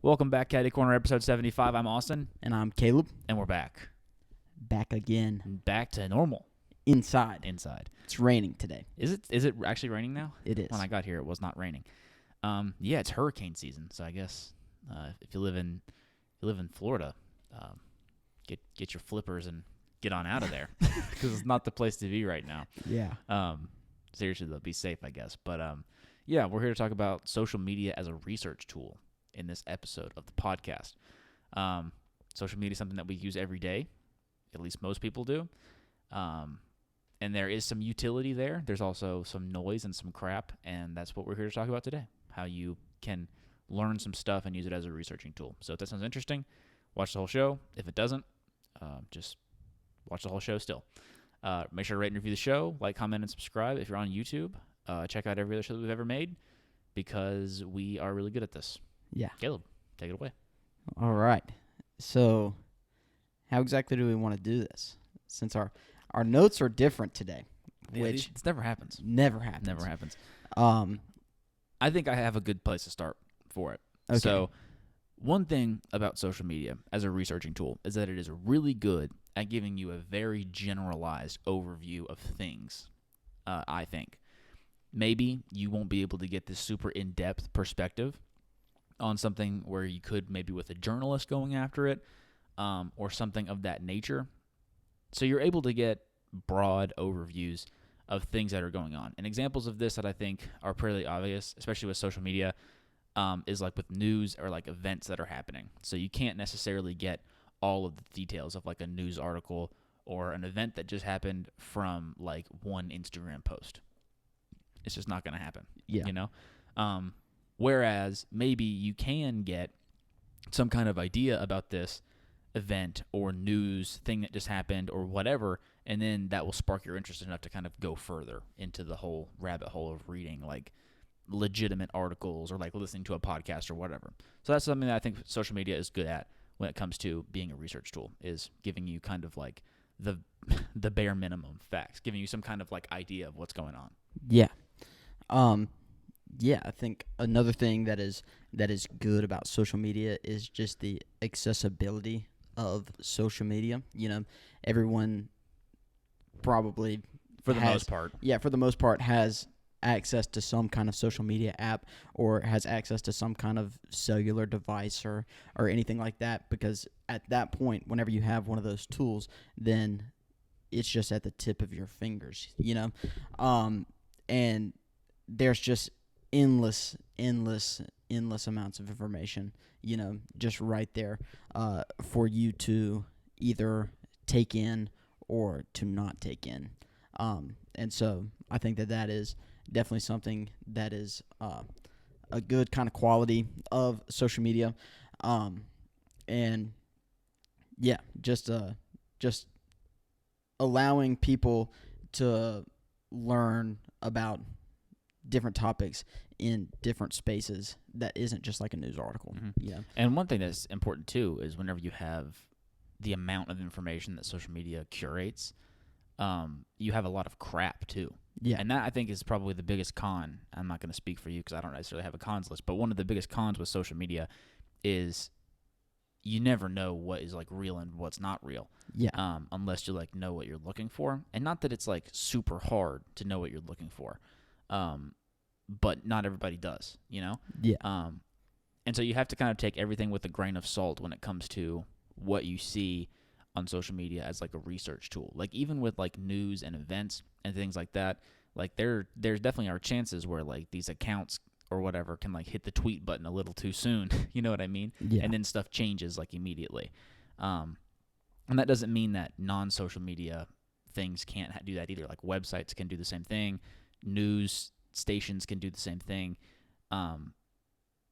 Welcome back, Caddy Corner, episode 75. I'm Austin, And I'm Caleb. and we're back. Back again. Back to normal. Inside. It's raining today. Is it actually raining now? It is. When I got here, it was not raining. Yeah, it's hurricane season, so I guess if you live in Florida, get your flippers and get on out of there because it's not the place to be right now. Yeah. Seriously though, be safe, I guess. But yeah, we're here to talk about social media as a research tool in this episode of the podcast. Social media is something that we use every day, at least most people do. And there is some utility there. There's also some noise and some crap, and that's what we're here to talk about today, how you can learn some stuff and use it as a researching tool. So if that sounds interesting, watch the whole show. If it doesn't, just watch the whole show still. Make sure to rate and review the show, like, comment, and subscribe. If you're on YouTube, check out every other show that we've ever made because we are really good at this. Yeah. Caleb, take it away. All right. So, how exactly do we want to do this? Since our notes are different today, which This never happens. never happens. Never happens. Um. I think I have a good place to start for it. Okay. So, one thing about social media as a researching tool is that it is really good at giving you a very generalized overview of things, I think. Maybe you won't be able to get this super in-depth perspective on something where you could maybe with a journalist going after it or something of that nature. So you're able to get broad overviews of things that are going on. And examples of this that I think are pretty obvious, especially with social media, is like with news or like events that are happening. So you can't necessarily get all of the details of like a news article or an event that just happened from like one Instagram post. It's just not going to happen. Yeah. You know? Whereas maybe you can get some kind of idea about this event or news thing that just happened or whatever, and then that will spark your interest enough to kind of go further into the whole rabbit hole of reading like legitimate articles or like listening to a podcast or whatever. So that's something that I think social media is good at when it comes to being a research tool, is giving you kind of like the bare minimum facts, giving you some kind of like idea of what's going on. Yeah. Yeah, I think another thing that is good about social media is just the accessibility of social media. You know, everyone probably For the most part. Yeah, for the most part has access to some kind of social media app or has access to some kind of cellular device or anything like that, because at that point, whenever you have one of those tools, then it's just at the tip of your fingers, you know? And there's just endless amounts of information, you know, just right there for you to either take in or to not take in. And so I think that is definitely something that is a good kind of quality of social media. And yeah, just allowing people to learn about different topics in different spaces that isn't just like a news article. Mm-hmm. Yeah. And one thing that's important too is whenever you have the amount of information that social media curates, you have a lot of crap too. Yeah. And that I think is probably the biggest con. I'm not going to speak for you because I don't necessarily have a cons list, but one of the biggest cons with social media is you never know what is like real and what's not real. Yeah. Unless you like know what you're looking for. And not that it's like super hard to know what you're looking for. But not everybody does, you know? Yeah. And so you have to kind of take everything with a grain of salt when it comes to what you see on social media as like a research tool. Like even with like news and events and things like that, like there's definitely are chances where like these accounts or whatever can like hit the tweet button a little too soon. You know what I mean? Yeah. And then stuff changes like immediately. And that doesn't mean that non-social media things can't do that either. Like websites can do the same thing. News stations can do the same thing.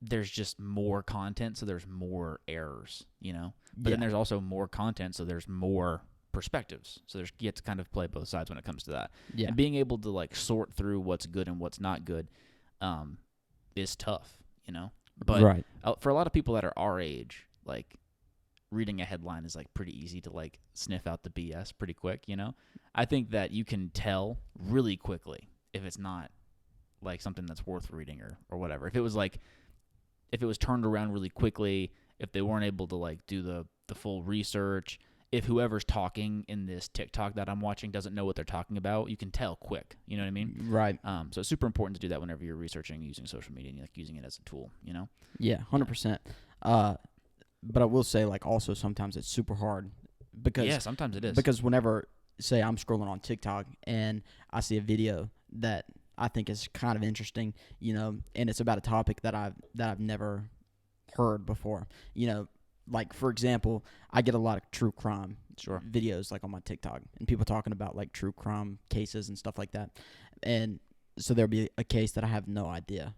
There's just more content, so there's more errors, you know? But then there's also more content, so there's more perspectives. So you have to kind of play both sides when it comes to that. Yeah. And being able to like sort through what's good and what's not good is tough, you know? But right. For a lot of people that are our age, like reading a headline is like pretty easy to like sniff out the BS pretty quick, you know? I think that you can tell really quickly if it's not like something that's worth reading or whatever. If it was like if it was turned around really quickly, if they weren't able to like do the full research, if whoever's talking in this TikTok that I'm watching doesn't know what they're talking about, you can tell quick. You know what I mean? Right. So it's super important to do that whenever you're researching using social media and like using it as a tool. You know? Yeah, 100%. But I will say, like, also sometimes it's super hard because Yeah, sometimes it is. because whenever, say, I'm scrolling on TikTok and I see a video that I think is kind of interesting, you know, and it's about a topic that I've never heard before, you know, like, for example, I get a lot of true crime Sure. videos like on my TikTok and people talking about like true crime cases and stuff like that, and so there'll be a case that I have no idea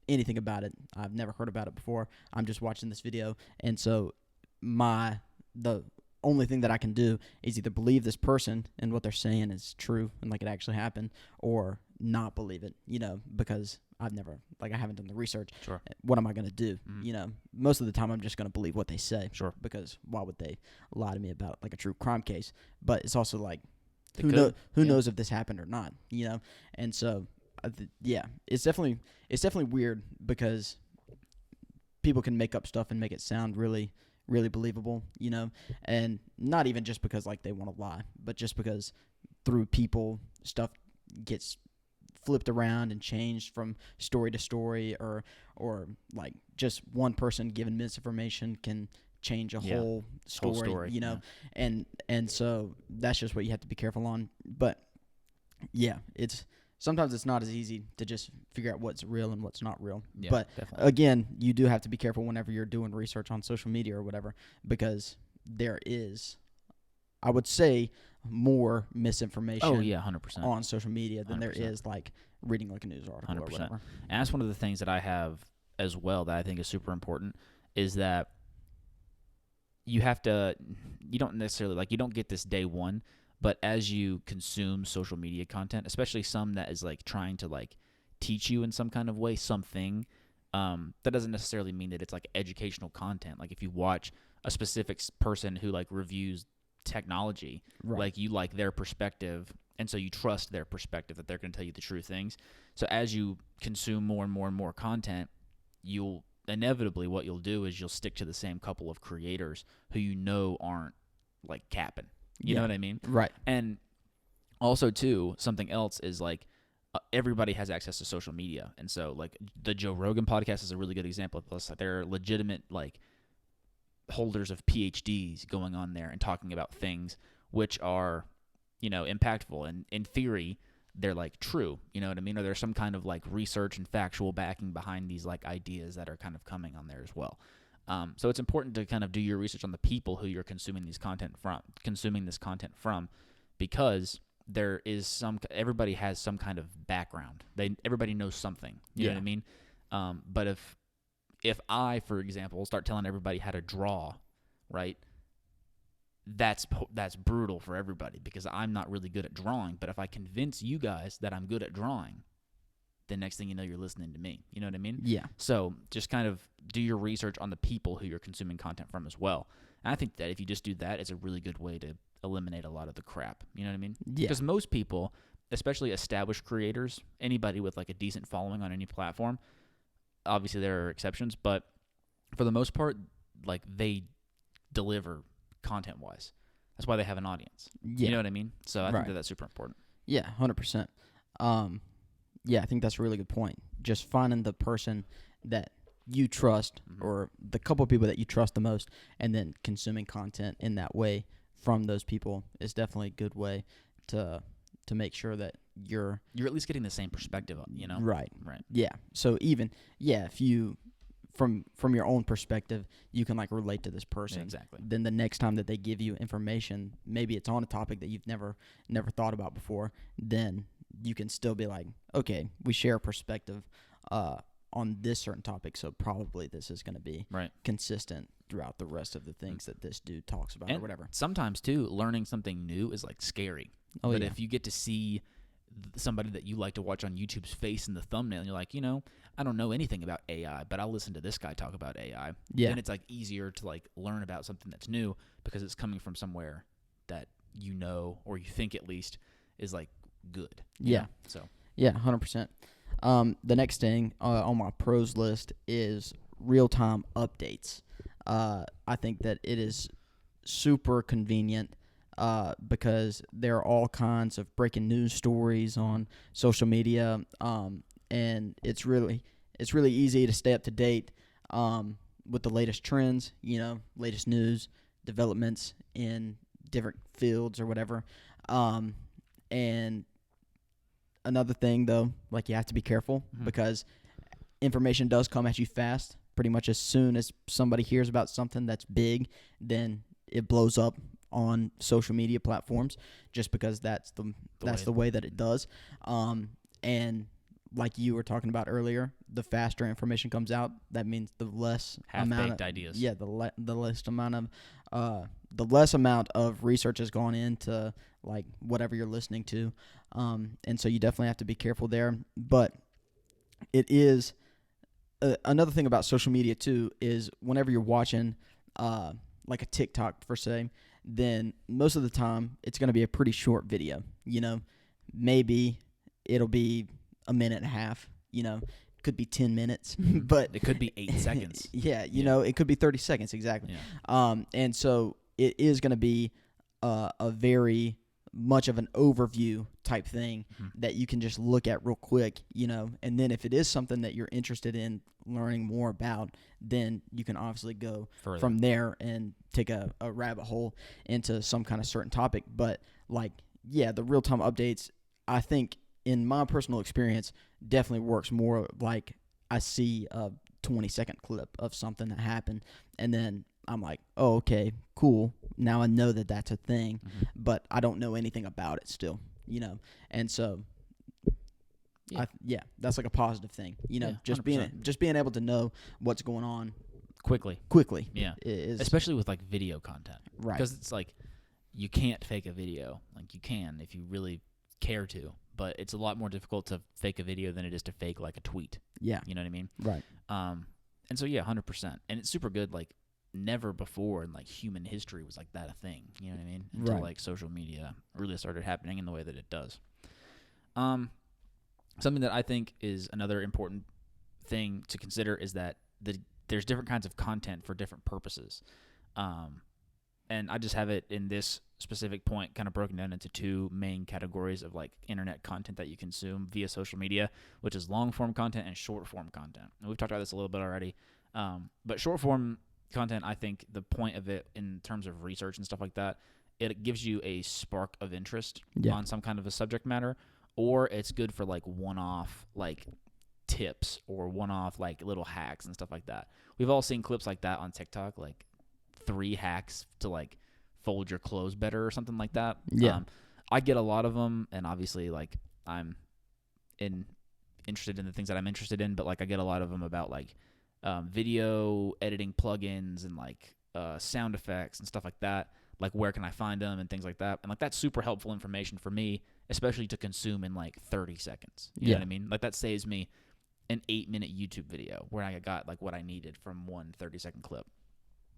anything about it. I've never heard about it before. I'm just watching this video, and so the only thing that I can do is either believe this person and what they're saying is true and like it actually happened, or not believe it, you know, because I haven't done the research. Sure. What am I going to do? Mhm. You know, most of the time I'm just going to believe what they say. Sure. Because why would they lie to me about like a true crime case? But it's also like, They who could. who Yeah. knows if this happened or not, you know? And so, yeah, it's definitely weird because people can make up stuff and make it sound really, really believable, you know? And not even just because like they want to lie, but just because through people stuff gets flipped around and changed from story to story, or like just one person giving misinformation can change a whole story, you know? And so that's just what you have to be careful on. But yeah, sometimes it's not as easy to just figure out what's real and what's not real. Yeah, but definitely. again, you do have to be careful whenever you're doing research on social media or whatever, because there is, I would say, more misinformation Oh yeah, 100%. on social media than there 100%. is like reading like a news article 100%. or whatever. And that's one of the things that I have as well that I think is super important is that you don't necessarily, like, you don't get this day one, but as you consume social media content, especially some that is like trying to like teach you in some kind of way something, that doesn't necessarily mean that it's like educational content. Like if you watch a specific person who like reviews technology, Right. like you like their perspective, and so you trust their perspective that they're going to tell you the true things. So as you consume more and more and more content, you'll inevitably, what you'll do is you'll stick to the same couple of creators who you know aren't like capping. You know what I mean? Right. And also too, something else is like everybody has access to social media, and so like the Joe Rogan podcast is a really good example of this. They're legitimate like holders of PhDs going on there and talking about things which are, you know, impactful, and in theory they're like true, you know what I mean, or there's some kind of like research and factual backing behind these like ideas that are kind of coming on there as well. So it's important to kind of do your research on the people who you're consuming this content from, because there is everybody has some kind of background. Everybody knows something, you know what I mean? But if I, for example, start telling everybody how to draw, right, that's brutal for everybody because I'm not really good at drawing. But if I convince you guys that I'm good at drawing, then next thing you know, you're listening to me. You know what I mean? Yeah. So just kind of do your research on the people who you're consuming content from as well. And I think that if you just do that, it's a really good way to eliminate a lot of the crap. You know what I mean? Yeah. Because most people, especially established creators, anybody with like a decent following on any platform, obviously there are exceptions, but for the most part, like they deliver content-wise. That's why they have an audience. Yeah. You know what I mean? So I think that's super important. Yeah, 100%. Yeah, I think that's a really good point. Just finding the person that you trust, or the couple of people that you trust the most, and then consuming content in that way from those people is definitely a good way to make sure that you're at least getting the same perspective, you know? Right. Right. Yeah. So even, if you, from your own perspective, you can like relate to this person. Yeah, exactly. Then the next time that they give you information, maybe it's on a topic that you've never thought about before, then you can still be like, okay, we share a perspective on this certain topic, so probably this is going to be consistent throughout the rest of the things that this dude talks about, or whatever. Sometimes too, learning something new is like scary. But if you get to see somebody that you like to watch on YouTube's face in the thumbnail, and you're like, you know, I don't know anything about AI, but I'll listen to this guy talk about AI. Yeah. Then it's like easier to like learn about something that's new because it's coming from somewhere that you know, or you think at least, is like good. You know? So. Yeah, 100%. The next thing on my pros list is real-time updates. I think that it is super convenient because there are all kinds of breaking news stories on social media, and it's really easy to stay up to date with the latest trends, latest news, developments in different fields or whatever. And another thing, though, like you have to be careful because information does come at you fast. Pretty much as soon as somebody hears about something that's big, then it blows up on social media platforms just because that's the way that it does. And like you were talking about earlier, the faster information comes out, that means the less half-baked ideas. Yeah, the less amount of research has gone into like whatever you're listening to, and so you definitely have to be careful there. But it is another thing about social media too is whenever you're watching like a TikTok per se, then most of the time it's going to be a pretty short video. Maybe it'll be a minute and a half. Could be 10 minutes, but it could be 8 seconds. Yeah, it could be 30 seconds exactly. Yeah. And so it is going to be a very much of an overview type thing that you can just look at real quick, and then if it is something that you're interested in learning more about, then you can obviously go further from there and take a rabbit hole into some kind of certain topic. But the real-time updates, I think in my personal experience, definitely works more like I see a 20-second clip of something that happened, and then I'm like, oh, okay, cool. Now I know that that's a thing, but I don't know anything about it still, And so, that's like a positive thing, just 100%. being able to know what's going on quickly. Yeah, is especially with like video content, right? Because it's like you can't fake a video. Like you can if you really care to, but it's a lot more difficult to fake a video than it is to fake like a tweet. Yeah, you know what I mean? Right. And so 100%, and it's super good. Like never before in like human history was like that a thing. You know what I mean? Until like social media really started happening in the way that it does. Something that I think is another important thing to consider is that there's different kinds of content for different purposes. And I just have it in this specific point kind of broken down into two main categories of like internet content that you consume via social media, which is long form content and short form content. And we've talked about this a little bit already. But short form content, I think the point of it in terms of research and stuff like that, it gives you a spark of interest on some kind of a subject matter, or it's good for like one-off like tips or one-off like little hacks and stuff like that. We've all seen clips like that on TikTok, like 3 hacks to like fold your clothes better or something like that. I get a lot of them, and obviously like I'm interested in the things that I'm interested in, but like I get a lot of them about like video editing plugins and like sound effects and stuff like that. Like where can I find them and things like that. And like that's super helpful information for me, especially to consume in like 30 seconds. You know what I mean? Like that saves me an 8-minute YouTube video where I got like what I needed from one 30-second clip.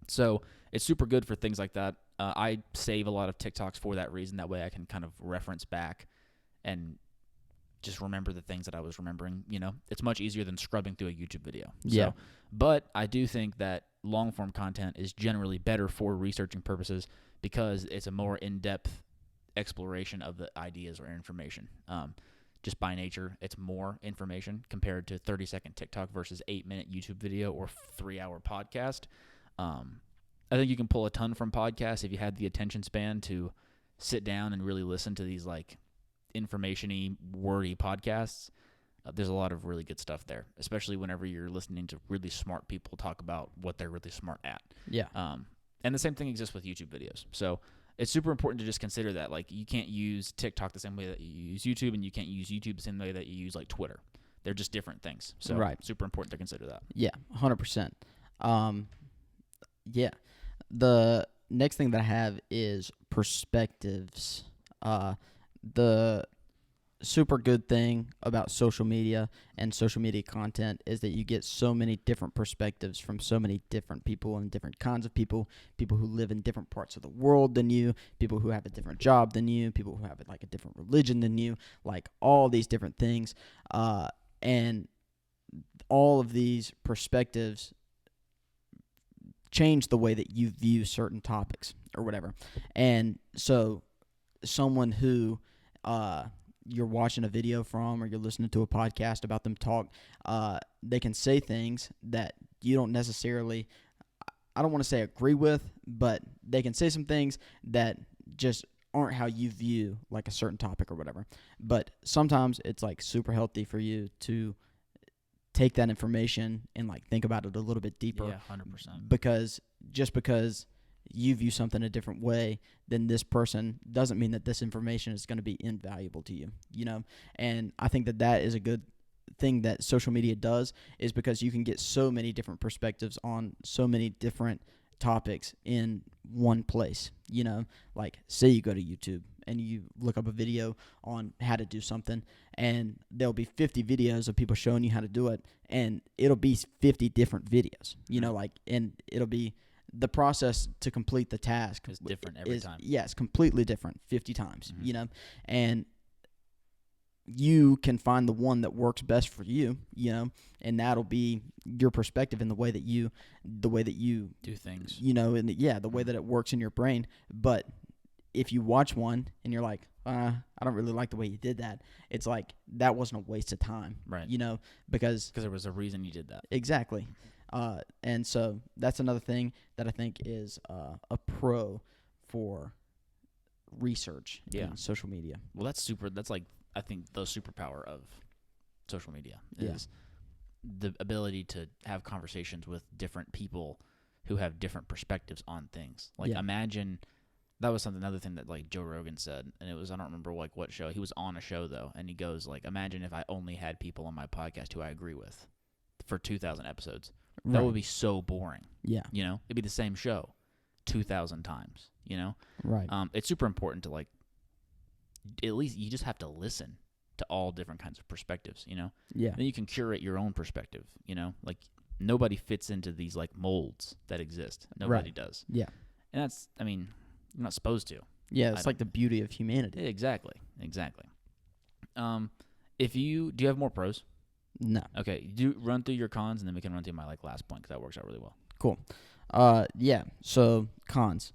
So it's super good for things like that. I save a lot of TikToks for that reason. That way I can kind of reference back and just remember the things that I was remembering. It's much easier than scrubbing through a YouTube video. Yeah. But I do think that long-form content is generally better for researching purposes because it's a more in-depth exploration of the ideas or information. Just by nature, it's more information compared to 30-second TikTok versus 8-minute YouTube video or 3-hour podcast. I think you can pull a ton from podcasts if you had the attention span to sit down and really listen to these like information-y, wordy podcasts. There's a lot of really good stuff there, especially whenever you're listening to really smart people talk about what they're really smart at. Yeah. And the same thing exists with YouTube videos. So it's super important to just consider that. Like you can't use TikTok the same way that you use YouTube, and you can't use YouTube the same way that you use like Twitter. They're just different things. So super important to consider that. Yeah, 100%. Yeah. The next thing that I have is perspectives. The super good thing about social media and social media content is that you get so many different perspectives from so many different people and different kinds of people who live in different parts of the world than you, people who have a different job than you, people who have like a different religion than you, like all these different things. And all of these perspectives change the way that you view certain topics or whatever. And so someone who you're watching a video from or you're listening to a podcast about them talk, they can say things that you don't necessarily, I don't want to say agree with, but they can say some things that just aren't how you view like a certain topic or whatever. But sometimes it's like super healthy for you to take that information and like think about it a little bit deeper. Yeah, 100%. Because just because you view something a different way than this person doesn't mean that this information is going to be invaluable to you, you know? And I think that that is a good thing that social media does, is because you can get so many different perspectives on so many different topics in one place, you know? Like, say you go to YouTube and you look up a video on how to do something, and there'll be 50 videos of people showing you how to do it, and it'll be 50 different videos, you know, like, and it'll be the process to complete the task is different every time. Yeah, it's completely different 50 times, you know, and you can find the one that works best for you, you know, and that'll be your perspective in the way that you do things, you know, and the way that it works in your brain. But if you watch one and you're like, I don't really like the way you did that, it's like that wasn't a waste of time, right? You know, because there was a reason you did that. Exactly. And so that's another thing that I think is a pro for research in social media. Well, that's like, I think the superpower of social media is the ability to have conversations with different people who have different perspectives on things. Like, imagine, that was another thing that like Joe Rogan said, and it was, I don't remember like what show. He was on a show though, and he goes like, imagine if I only had people on my podcast who I agree with for 2,000 episodes. That would be so boring. Yeah. You know, it'd be the same show 2,000 times, you know? Right. It's super important to, like, at least you just have to listen to all different kinds of perspectives, you know? Yeah. Then you can curate your own perspective, you know? Like, nobody fits into these, like, molds that exist. Nobody does. Yeah. And that's, I mean, you're not supposed to. Yeah, it's like the beauty of humanity. Exactly. Do you have more pros? No. Okay, do run through your cons, and then we can run through my like last point, because that works out really well. Cool. Yeah. So cons,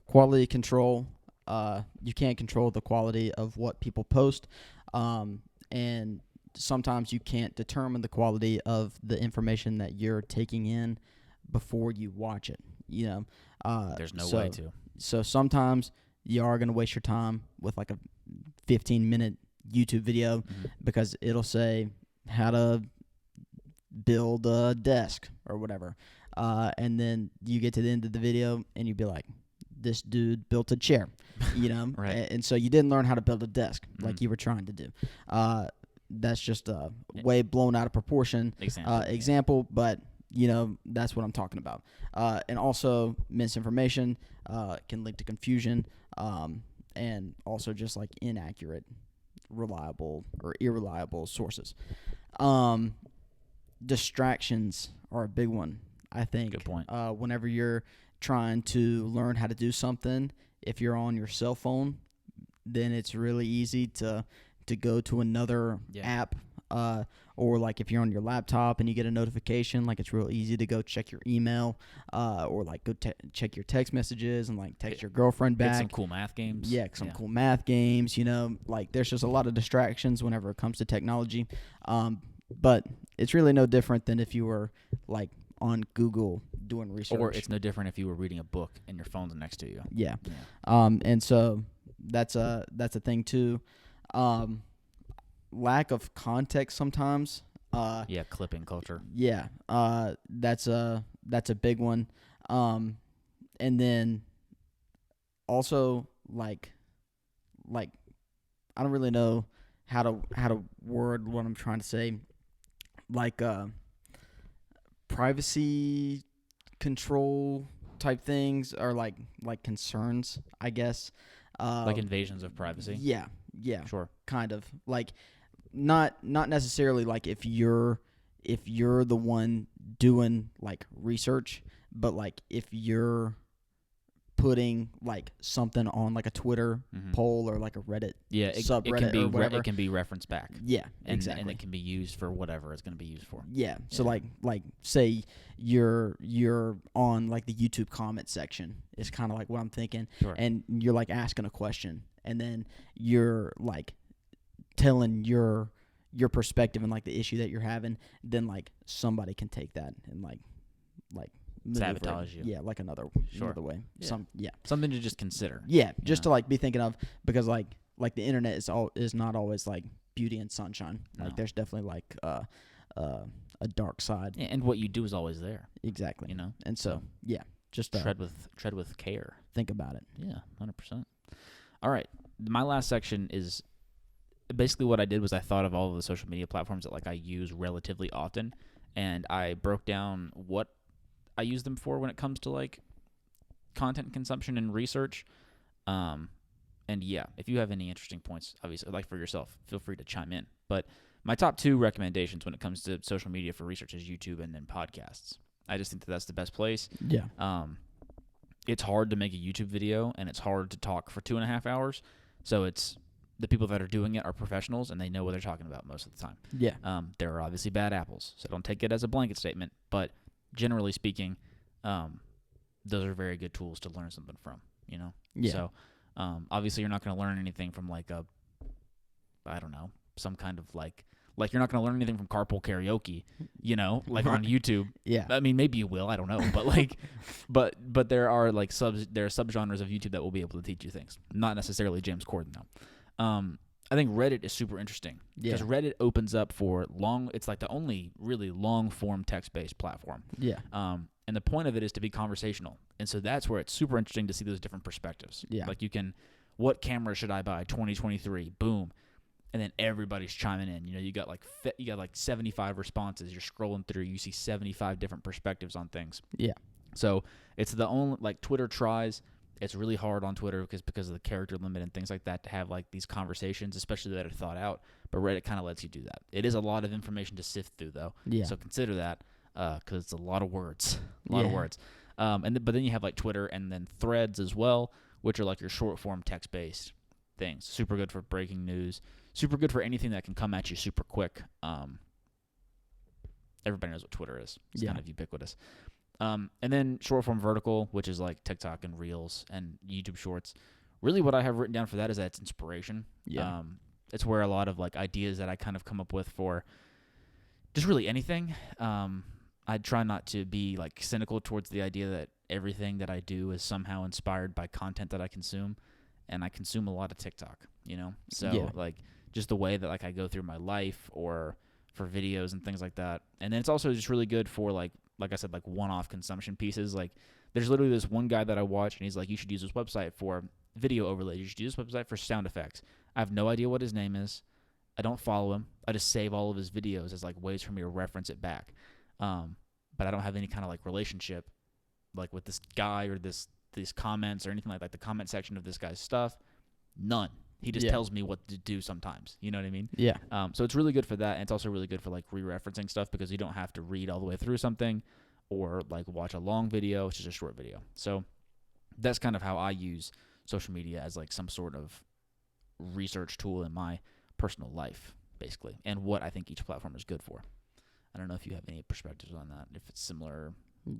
quality control. You can't control the quality of what people post, and sometimes you can't determine the quality of the information that you're taking in before you watch it. You know, there's no way to. So sometimes you are going to waste your time with like a 15-minute YouTube video because it'll say how to build a desk or whatever. And then you get to the end of the video and you'd be like, this dude built a chair, you know? Right. And so you didn't learn how to build a desk like you were trying to do. That's just a way blown out of proportion example, but, you know, that's what I'm talking about. And also misinformation can lead to confusion, and also just like inaccurate, reliable or irreliable sources. Distractions are a big one, I think. Good point. Whenever you're trying to learn how to do something, if you're on your cell phone, then it's really easy to go to another app. Or like if you're on your laptop and you get a notification, like it's real easy to go check your email, or like go check your text messages and like text your girlfriend back. Get some cool math games. Yeah, cool math games, you know, like there's just a lot of distractions whenever it comes to technology. But it's really no different than if you were like on Google doing research. Or it's no different if you were reading a book and your phone's next to you. Yeah. And so that's a thing too. Lack of context sometimes. Clipping culture. Yeah. That's a big one. And then also like I don't really know how to word what I'm trying to say. Like privacy control type things are like concerns, I guess. Like invasions of privacy. Yeah. Sure. Kind of like not necessarily like if you're the one doing like research, but like if you're putting like something on like a Twitter poll or like a Reddit subreddit or whatever. It can be referenced back. Yeah, and, exactly. And it can be used for whatever it's going to be used for. Yeah. So like say you're on like the YouTube comment section is kind of like what I'm thinking, Sure. and you're like asking a question, and then you're like telling your perspective and like the issue that you're having, then like somebody can take that and like sabotage you. Yeah, like another way. Yeah. Something to just consider. Yeah, just to like be thinking of, because like the internet is not always like beauty and sunshine. No. Like there's definitely like a dark side. Yeah, and what you do is always there. Exactly. You know. And so yeah, just tread with care. Think about it. Yeah, 100%. All right, my last section is basically what I did was I thought of all of the social media platforms that like I use relatively often, and I broke down what I use them for when it comes to like content consumption and research. And yeah, if you have any interesting points, obviously, like for yourself, feel free to chime in. But my top 2 recommendations when it comes to social media for research is YouTube and then podcasts. I just think that that's the best place. Yeah. It's hard to make a YouTube video, and it's hard to talk for 2.5 hours. So it's the people that are doing it are professionals, and they know what they're talking about most of the time. Yeah. There are obviously bad apples, so don't take it as a blanket statement. But generally speaking, those are very good tools to learn something from, you know? Yeah. So obviously you're not going to learn anything from like I don't know, some kind of like you're not going to learn anything from carpool karaoke, you know, like on YouTube. Yeah. I mean, maybe you will, I don't know. But like, but there are like subgenres of YouTube that will be able to teach you things. Not necessarily James Corden though. I think Reddit is super interesting because Reddit opens up for it's like the only really long form text-based platform. Yeah. And the point of it is to be conversational. And so that's where it's super interesting to see those different perspectives. Yeah. Like what camera should I buy? 2023, boom. And then everybody's chiming in. You know, you got like 75 responses. You're scrolling through, you see 75 different perspectives on things. Yeah. So it's the only, like Twitter tries. It's really hard on Twitter because of the character limit and things like that to have like these conversations, especially that are thought out. But Reddit kind of lets you do that. It is a lot of information to sift through, though. Yeah. So consider that because it's a lot of words, of words. But then you have like Twitter and then Threads as well, which are like your short form text based things. Super good for breaking news. Super good for anything that can come at you super quick. Everybody knows what Twitter is. It's kind of ubiquitous. And then short form vertical, which is like TikTok and Reels and YouTube Shorts. Really what I have written down for that is that it's inspiration. Yeah. It's where a lot of like ideas that I kind of come up with for just really anything. I try not to be like cynical towards the idea that everything that I do is somehow inspired by content that I consume. And I consume a lot of TikTok, you know? So like just the way that like I go through my life or for videos and things like that. And then it's also just really good for like I said, like one-off consumption pieces. Like there's literally this one guy that I watch and he's like, you should use this website for video overlays. You should use this website for sound effects. I have no idea what his name is. I don't follow him. I just save all of his videos as like ways for me to reference it back. But I don't have any kind of like relationship like with this guy or these comments or anything like that. The comment section of this guy's stuff, none. He just tells me what to do sometimes. You know what I mean? Yeah. So it's really good for that. And it's also really good for like re-referencing stuff because you don't have to read all the way through something or like watch a long video. It's just a short video. So that's kind of how I use social media as like some sort of research tool in my personal life, basically, and what I think each platform is good for. I don't know if you have any perspectives on that, if it's similar.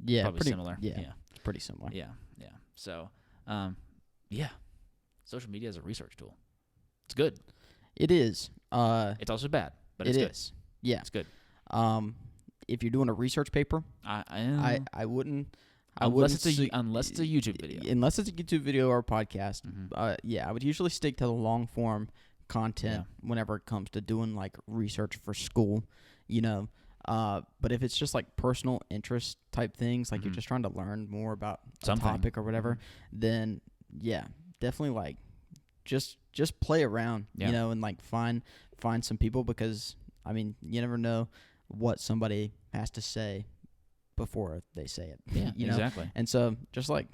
Yeah, probably similar. Yeah, it's pretty similar. Yeah. So, social media is a research tool. It's good. It is. It's also bad, but it's good. Yeah, it's good. If you're doing a research paper, I wouldn't. Unless it's a YouTube video. Unless it's a YouTube video or a podcast. I would usually stick to the long form content whenever it comes to doing like research for school, you know. But if it's just like personal interest type things, like you're just trying to learn more about a topic or whatever, then definitely like just play around, you know, and like find some people, because I mean, you never know what somebody has to say before they say it. Yeah, you know? Exactly. And so just like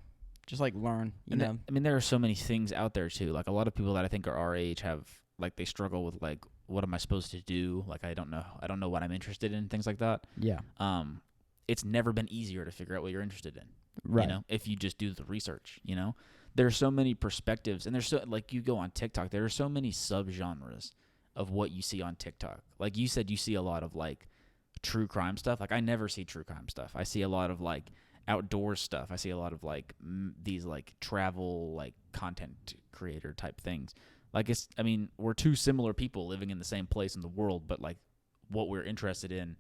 learn, you know. I mean, there are so many things out there too. Like a lot of people that I think are our age have like they struggle with like, what am I supposed to do? Like I don't know what I'm interested in, things like that. Yeah. It's never been easier to figure out what you're interested in. Right. You know, if you just do the research, you know, there's so many perspectives, and there's so, like, you go on TikTok, there are so many subgenres of what you see on TikTok. Like you said, you see a lot of like true crime stuff. Like I never see true crime stuff. I see a lot of like outdoor stuff. I see a lot of like these like travel like content creator type things. Like it's, I mean, we're two similar people living in the same place in the world, but like what we're interested in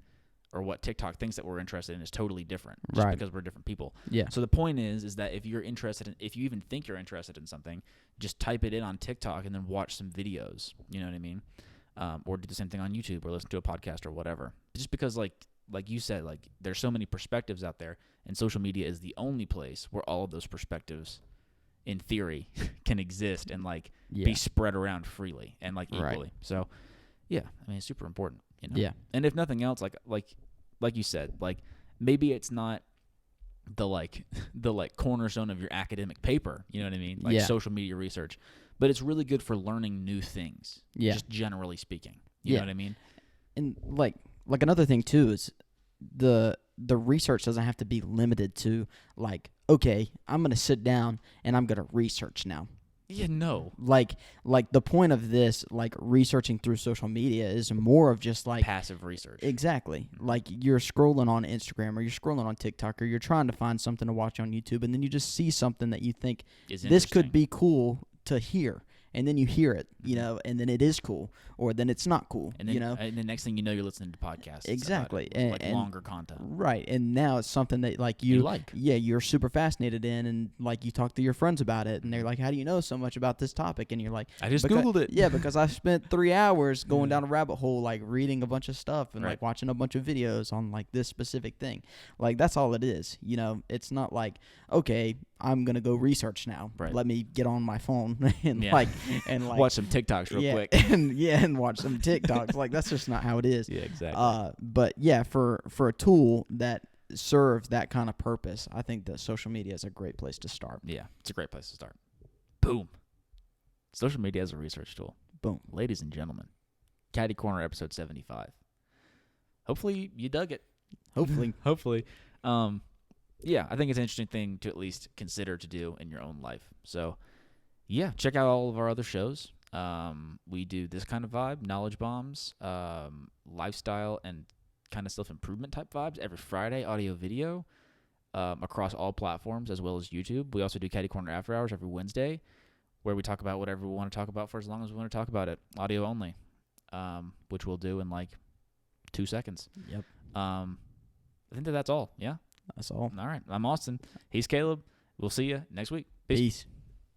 or what TikTok thinks that we're interested in is totally different just Right. because we're different people. Yeah. So the point is that if you're interested in, if you even think you're interested in something, just type it in on TikTok and then watch some videos. You know what I mean? Or do the same thing on YouTube or listen to a podcast or whatever. Just because like you said, like there's so many perspectives out there, and social media is the only place where all of those perspectives, in theory, can exist and like be spread around freely and like equally. Right. So yeah, I mean it's super important. You know? Yeah. And if nothing else, like you said, like maybe it's not the cornerstone of your academic paper, you know what I mean? Like social media research, but it's really good for learning new things. Yeah. Just generally speaking. You know what I mean? And like another thing too is the research doesn't have to be limited to like, okay, I'm going to sit down and I'm going to research now. Yeah, no. Like the point of this, like researching through social media is more of just like passive research. Exactly. Like you're scrolling on Instagram or you're scrolling on TikTok or you're trying to find something to watch on YouTube, and then you just see something that you think this could be cool to hear. And then you hear it, you know, and then it is cool, or then it's not cool, and then, you know. And the next thing you know, you're listening to podcasts. Exactly. And like longer content. Right. And now it's something that like you like. Yeah, you're super fascinated in, and like you talk to your friends about it, and they're like, how do you know so much about this topic? And you're like, I just Googled it. Yeah, because I spent 3 hours going down a rabbit hole, like reading a bunch of stuff and like watching a bunch of videos on like this specific thing. Like that's all it is. You know, it's not like, okay, I'm going to go research now. Right. Let me get on my phone and watch some TikToks real quick. and watch some TikToks. Like that's just not how it is. Yeah, exactly. But yeah, for a tool that serves that kind of purpose, I think that social media is a great place to start. Yeah, it's a great place to start. Boom. Social media as a research tool. Boom. Ladies and gentlemen, Caddy Corner episode 75. Hopefully you dug it. Hopefully. Hopefully. Yeah, I think it's an interesting thing to at least consider to do in your own life. So, yeah, check out all of our other shows. We do this kind of vibe, knowledge bombs, lifestyle, and kind of self-improvement type vibes every Friday, audio, video, across all platforms as well as YouTube. We also do Caddy Corner After Hours every Wednesday, where we talk about whatever we want to talk about for as long as we want to talk about it, audio only, which we'll do in like 2 seconds. Yep. I think that's all. Yeah. That's all. All right. I'm Austin. He's Caleb. We'll see you next week. Peace. Peace.